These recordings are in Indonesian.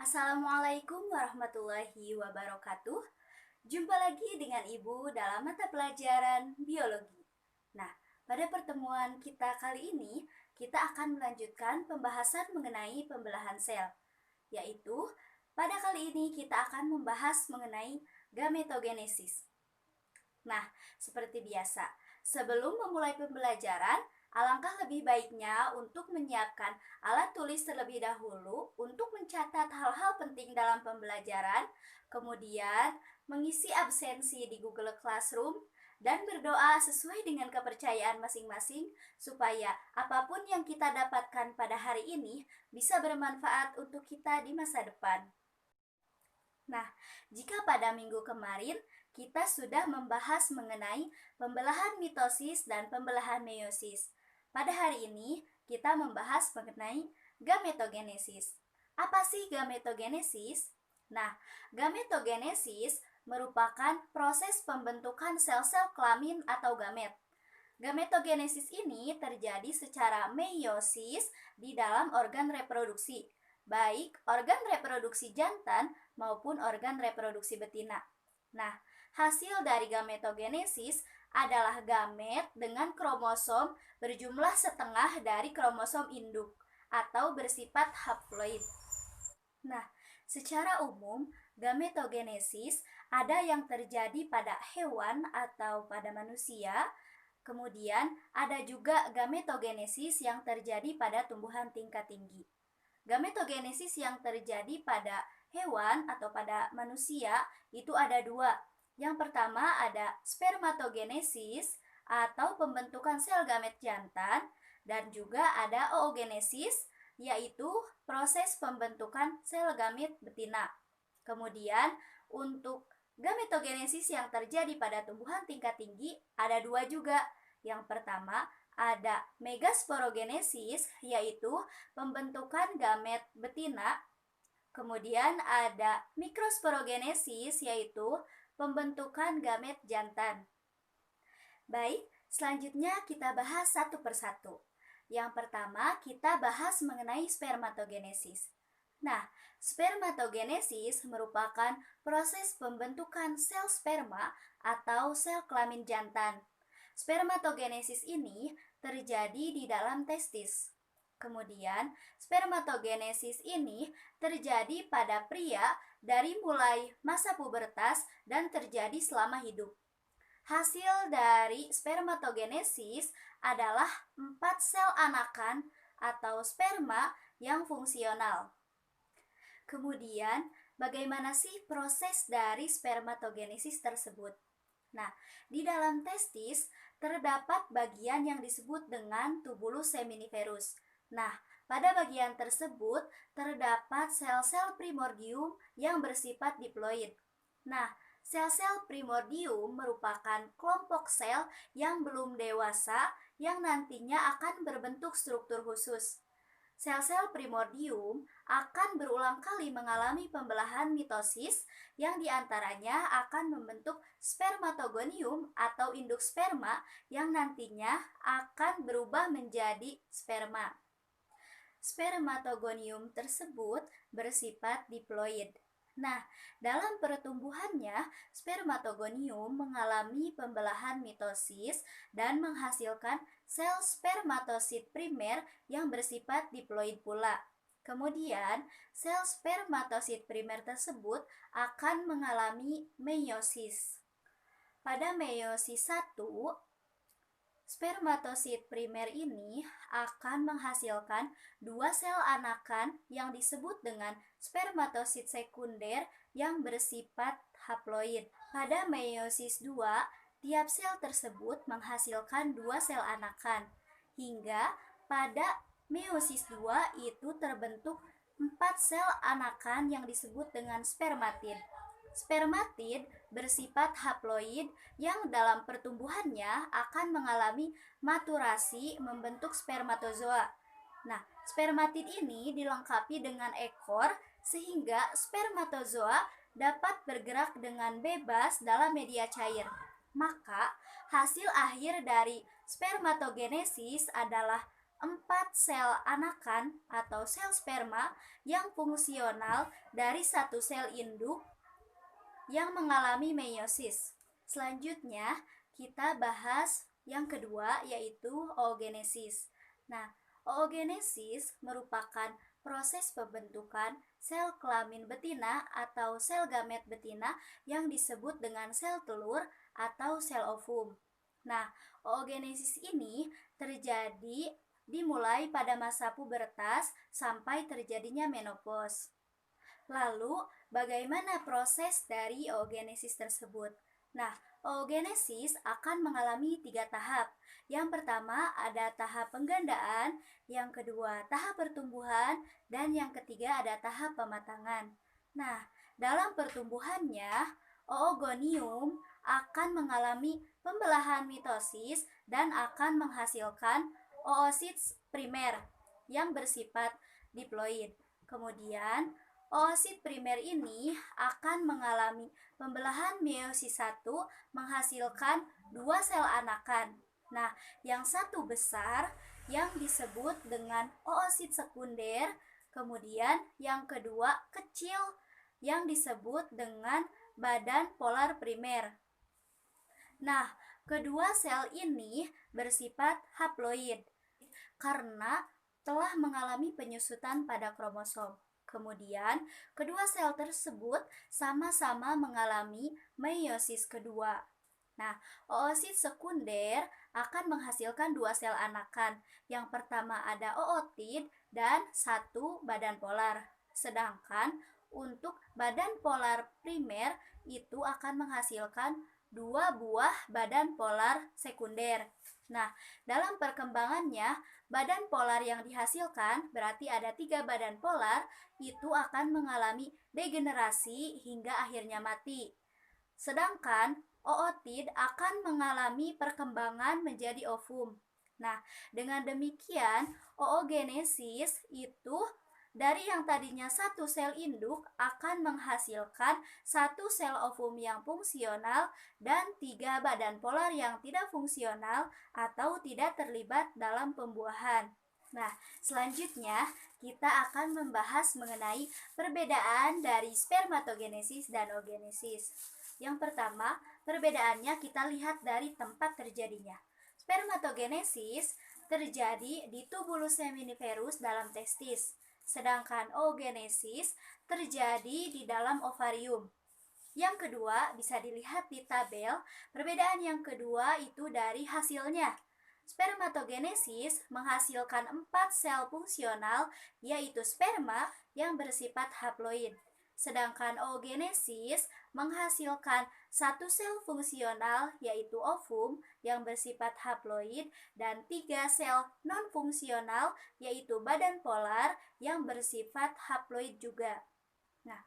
Assalamualaikum warahmatullahi wabarakatuh. Jumpa lagi dengan Ibu dalam mata pelajaran biologi. Nah, pada pertemuan kita kali ini, kita akan melanjutkan pembahasan mengenai pembelahan sel, yaitu pada kali ini kita akan membahas mengenai gametogenesis. Nah, seperti biasa, sebelum memulai pembelajaran, alangkah lebih baiknya untuk menyiapkan alat tulis terlebih dahulu untuk mencatat hal-hal penting dalam pembelajaran, kemudian mengisi absensi di Google Classroom, dan berdoa sesuai dengan kepercayaan masing-masing supaya apapun yang kita dapatkan pada hari ini bisa bermanfaat untuk kita di masa depan. Nah, jika pada minggu kemarin kita sudah membahas mengenai pembelahan mitosis dan pembelahan meiosis. Pada hari ini kita membahas mengenai gametogenesis. Apa sih gametogenesis? Nah, gametogenesis merupakan proses pembentukan sel-sel kelamin atau gamet. Gametogenesis ini terjadi secara meiosis di dalam organ reproduksi, baik organ reproduksi jantan maupun organ reproduksi betina. Nah, hasil dari gametogenesis adalah gamet dengan kromosom berjumlah setengah dari kromosom induk atau bersifat haploid. Nah, secara umum, gametogenesis ada yang terjadi pada hewan atau pada manusia. Kemudian ada juga gametogenesis yang terjadi pada tumbuhan tingkat tinggi. Gametogenesis yang terjadi pada hewan atau pada manusia itu ada dua. Yang pertama ada spermatogenesis atau pembentukan sel gamet jantan, dan juga ada oogenesis yaitu proses pembentukan sel gamet betina. Kemudian untuk gametogenesis yang terjadi pada tumbuhan tingkat tinggi ada dua juga. Yang pertama ada megasporogenesis yaitu pembentukan gamet betina. Kemudian ada mikrosporogenesis yaitu pembentukan gamet jantan. Baik, selanjutnya kita bahas satu persatu. Yang pertama kita bahas mengenai spermatogenesis. Nah, spermatogenesis merupakan proses pembentukan sel sperma atau sel kelamin jantan. Spermatogenesis ini terjadi di dalam testis. Kemudian, spermatogenesis ini terjadi pada pria dari mulai masa pubertas dan terjadi selama hidup. Hasil dari spermatogenesis adalah 4 sel anakan atau sperma yang fungsional. Kemudian, bagaimana sih proses dari spermatogenesis tersebut? Nah, di dalam testis terdapat bagian yang disebut dengan tubulus seminiferus. Nah, pada bagian tersebut terdapat sel-sel primordium yang bersifat diploid. Nah, sel-sel primordium merupakan kelompok sel yang belum dewasa yang nantinya akan berbentuk struktur khusus. Sel-sel primordium akan berulang kali mengalami pembelahan mitosis yang diantaranya akan membentuk spermatogonium atau induk sperma yang nantinya akan berubah menjadi sperma. Spermatogonium tersebut bersifat diploid. Nah, dalam pertumbuhannya, spermatogonium mengalami pembelahan mitosis dan menghasilkan sel spermatosit primer yang bersifat diploid pula. Kemudian, sel spermatosit primer tersebut akan mengalami meiosis. Pada meiosis 1, spermatosit primer ini akan menghasilkan dua sel anakan yang disebut dengan spermatosit sekunder yang bersifat haploid. Pada meiosis 2, tiap sel tersebut menghasilkan dua sel anakan. Hingga pada meiosis 2 itu terbentuk 4 sel anakan yang disebut dengan spermatid. Spermatid bersifat haploid yang dalam pertumbuhannya akan mengalami maturasi membentuk spermatozoa. Nah, spermatid ini dilengkapi dengan ekor sehingga spermatozoa dapat bergerak dengan bebas dalam media cair. Maka, hasil akhir dari spermatogenesis adalah 4 sel anakan atau sel sperma yang fungsional dari satu sel induk yang mengalami meiosis. Selanjutnya, kita bahas yang kedua yaitu oogenesis. Nah, oogenesis merupakan proses pembentukan sel kelamin betina atau sel gamet betina yang disebut dengan sel telur atau sel ovum. Nah, oogenesis ini terjadi dimulai pada masa pubertas sampai terjadinya menopause. Lalu, bagaimana proses dari oogenesis tersebut? Nah, oogenesis akan mengalami 3 tahap. Yang pertama ada tahap penggandaan, yang kedua tahap pertumbuhan, dan yang ketiga ada tahap pematangan. Nah, dalam pertumbuhannya, oogonium akan mengalami pembelahan mitosis dan akan menghasilkan oosit primer yang bersifat diploid. Kemudian, oosit primer ini akan mengalami pembelahan meiosis 1 menghasilkan 2 sel anakan. Nah, yang satu besar yang disebut dengan oosit sekunder, kemudian yang kedua kecil yang disebut dengan badan polar primer. Nah, kedua sel ini bersifat haploid karena telah mengalami penyusutan pada kromosom. Kemudian, kedua sel tersebut sama-sama mengalami meiosis kedua. Nah, oosit sekunder akan menghasilkan 2 sel anakan. Yang pertama ada ootid dan 1 badan polar. Sedangkan untuk badan polar primer itu akan menghasilkan 2 buah badan polar sekunder. Nah, dalam perkembangannya, badan polar yang dihasilkan berarti ada 3 badan polar itu akan mengalami degenerasi hingga akhirnya mati. Sedangkan ootid akan mengalami perkembangan menjadi ovum. Nah, dengan demikian oogenesis itu dari yang tadinya satu sel induk akan menghasilkan satu sel ovum yang fungsional dan 3 badan polar yang tidak fungsional atau tidak terlibat dalam pembuahan. Nah, selanjutnya kita akan membahas mengenai perbedaan dari spermatogenesis dan oogenesis. Yang pertama, perbedaannya kita lihat dari tempat terjadinya. Spermatogenesis terjadi di tubulus seminiferus dalam testis, sedangkan oogenesis terjadi di dalam ovarium. Yang kedua, bisa dilihat di tabel, perbedaan yang kedua itu dari hasilnya. Spermatogenesis menghasilkan 4 sel fungsional, yaitu sperma yang bersifat haploid. Sedangkan oogenesis menghasilkan 1 sel fungsional, yaitu ovum yang bersifat haploid, dan 3 sel non-fungsional, yaitu badan polar yang bersifat haploid juga. Nah,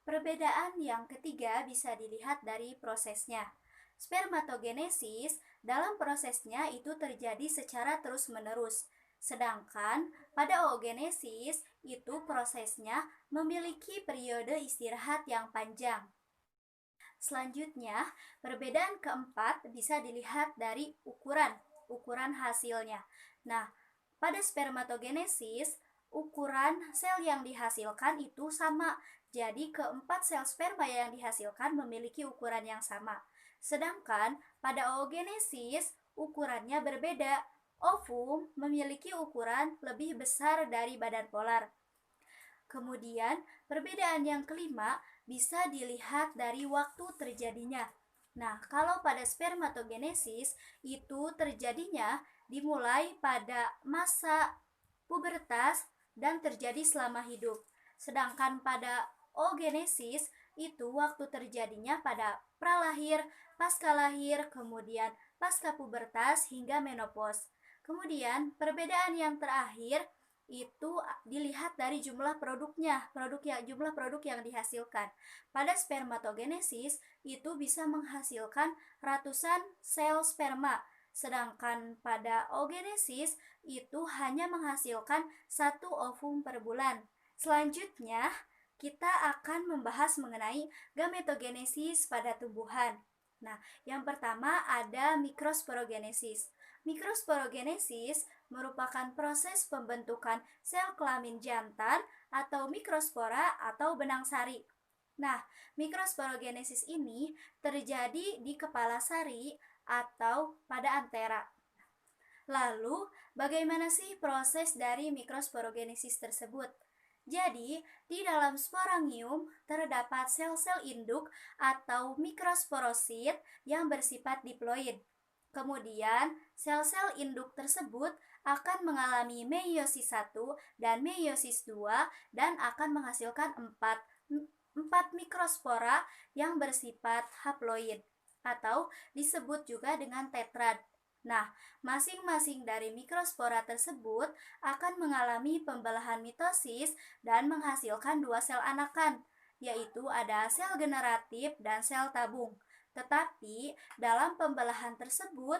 perbedaan yang ketiga bisa dilihat dari prosesnya. Spermatogenesis dalam prosesnya itu terjadi secara terus-menerus. Sedangkan pada oogenesis itu prosesnya memiliki periode istirahat yang panjang. Selanjutnya, perbedaan keempat bisa dilihat dari ukuran hasilnya. Nah, pada spermatogenesis, ukuran sel yang dihasilkan itu sama. Jadi, keempat sel sperma yang dihasilkan memiliki ukuran yang sama. Sedangkan pada oogenesis, ukurannya berbeda. Ovum memiliki ukuran lebih besar dari badan polar. Kemudian, perbedaan yang kelima bisa dilihat dari waktu terjadinya. Nah, kalau pada spermatogenesis itu terjadinya dimulai pada masa pubertas dan terjadi selama hidup. Sedangkan pada oogenesis itu waktu terjadinya pada pralahir, pasca lahir, kemudian pasca pubertas hingga menopause. Kemudian perbedaan yang terakhir itu dilihat dari jumlah produknya, jumlah produk yang dihasilkan. Pada spermatogenesis itu bisa menghasilkan ratusan sel sperma, sedangkan pada oogenesis itu hanya menghasilkan 1 ovum per bulan. Selanjutnya, kita akan membahas mengenai gametogenesis pada tumbuhan. Nah, yang pertama ada mikrosporogenesis. Mikrosporogenesis merupakan proses pembentukan sel kelamin jantan atau mikrospora atau benang sari. Nah, mikrosporogenesis ini terjadi di kepala sari atau pada antera. Lalu, bagaimana sih proses dari mikrosporogenesis tersebut? Jadi, di dalam sporangium terdapat sel-sel induk atau mikrosporosit yang bersifat diploid. Kemudian, sel-sel induk tersebut akan mengalami meiosis 1 dan meiosis 2 dan akan menghasilkan 4 mikrospora yang bersifat haploid atau disebut juga dengan tetrad. Nah, masing-masing dari mikrospora tersebut akan mengalami pembelahan mitosis dan menghasilkan dua sel anakan, yaitu ada sel generatif dan sel tabung. Tetapi dalam pembelahan tersebut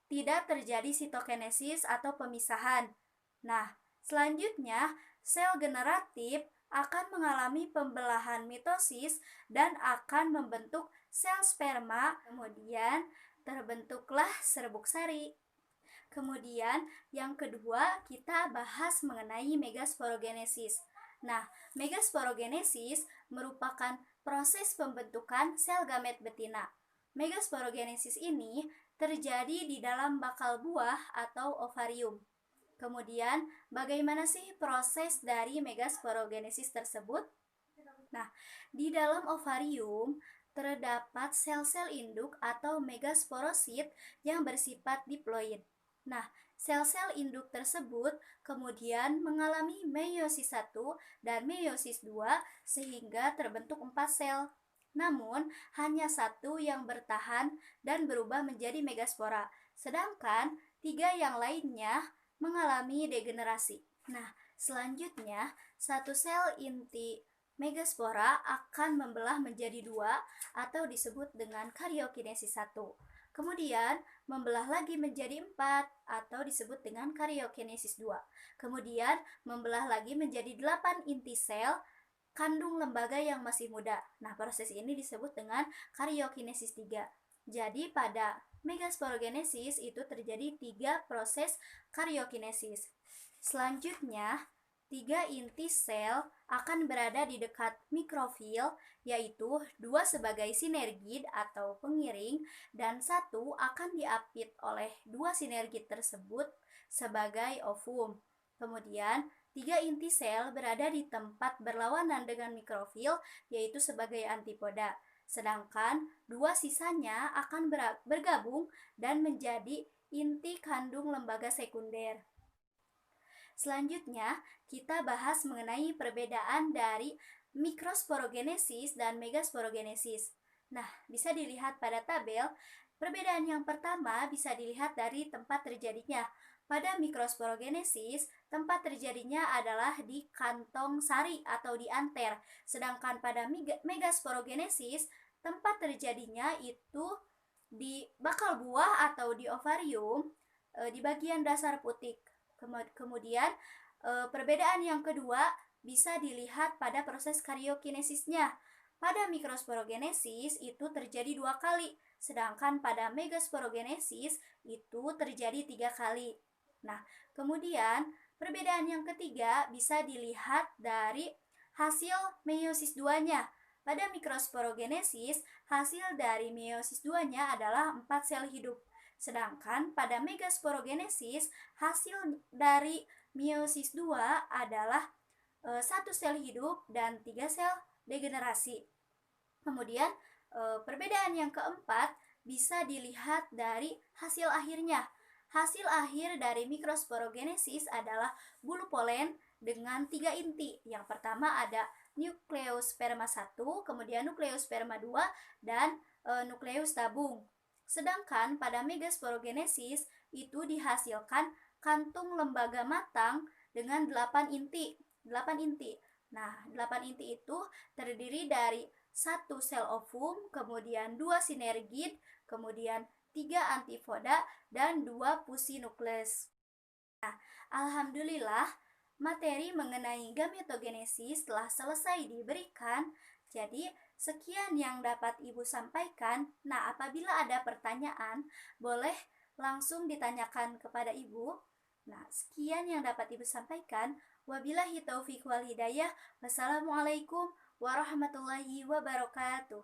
tidak terjadi sitokinesis atau pemisahan. Nah, selanjutnya sel generatif akan mengalami pembelahan mitosis dan akan membentuk sel sperma, kemudian terbentuklah serbuk sari. Kemudian yang kedua kita bahas mengenai megasporogenesis. Nah, megasporogenesis merupakan proses pembentukan sel gamet betina. Megasporogenesis ini terjadi di dalam bakal buah atau ovarium. Kemudian, bagaimana sih proses dari megasporogenesis tersebut? Nah, di dalam ovarium terdapat sel-sel induk atau megasporosit yang bersifat diploid. Nah, sel-sel induk tersebut kemudian mengalami meiosis 1 dan meiosis 2 sehingga terbentuk 4 sel. Namun, hanya satu yang bertahan dan berubah menjadi megaspora, sedangkan 3 yang lainnya mengalami degenerasi. Nah, selanjutnya, satu sel inti megaspora akan membelah menjadi dua atau disebut dengan karyokinesis 1. Kemudian membelah lagi menjadi 4 atau disebut dengan karyokinesis 2. Kemudian membelah lagi menjadi 8 inti sel kandung lembaga yang masih muda. Nah, proses ini disebut dengan karyokinesis 3. Jadi pada megasporogenesis itu terjadi 3 proses karyokinesis. Selanjutnya, 3 inti sel akan berada di dekat mikrofil, yaitu 2 sebagai sinergid atau pengiring dan 1 akan diapit oleh 2 sinergid tersebut sebagai ovum. Kemudian, 3 inti sel berada di tempat berlawanan dengan mikrofil, yaitu sebagai antipoda. Sedangkan 2 sisanya akan bergabung dan menjadi inti kandung lembaga sekunder. Selanjutnya, kita bahas mengenai perbedaan dari mikrosporogenesis dan megasporogenesis. Nah, bisa dilihat pada tabel. Perbedaan yang pertama bisa dilihat dari tempat terjadinya. Pada mikrosporogenesis, tempat terjadinya adalah di kantong sari atau di anter. Sedangkan pada megasporogenesis, tempat terjadinya itu di bakal buah atau di ovarium, di bagian dasar putik. Kemudian perbedaan yang kedua bisa dilihat pada proses karyokinesisnya. Pada mikrosporogenesis itu terjadi 2 kali, sedangkan pada megasporogenesis itu terjadi 3 kali. Nah, kemudian perbedaan yang ketiga bisa dilihat dari hasil meiosis 2-nya. Pada mikrosporogenesis, hasil dari meiosis 2-nya adalah 4 sel hidup. Sedangkan pada megasporogenesis, hasil dari meiosis 2 adalah 1 sel hidup dan 3 sel degenerasi. Kemudian perbedaan yang keempat bisa dilihat dari hasil akhirnya. Hasil akhir dari mikrosporogenesis adalah bulu polen dengan 3 inti. Yang pertama ada nukleosperma 1, kemudian nukleosperma 2, dan nukleus tabung. Sedangkan pada megasporogenesis itu dihasilkan kantung lembaga matang dengan 8 inti. 8 inti. Nah, 8 inti itu terdiri dari 1 sel ovum, kemudian 2 sinergid, kemudian 3 antipoda, dan 2 pusinukleus. Nah, alhamdulillah materi mengenai gametogenesis telah selesai diberikan. Jadi, sekian yang dapat Ibu sampaikan. Nah, apabila ada pertanyaan, boleh langsung ditanyakan kepada Ibu. Nah, sekian yang dapat Ibu sampaikan. Wabillahi taufiq wal hidayah. Wassalamualaikum warahmatullahi wabarakatuh.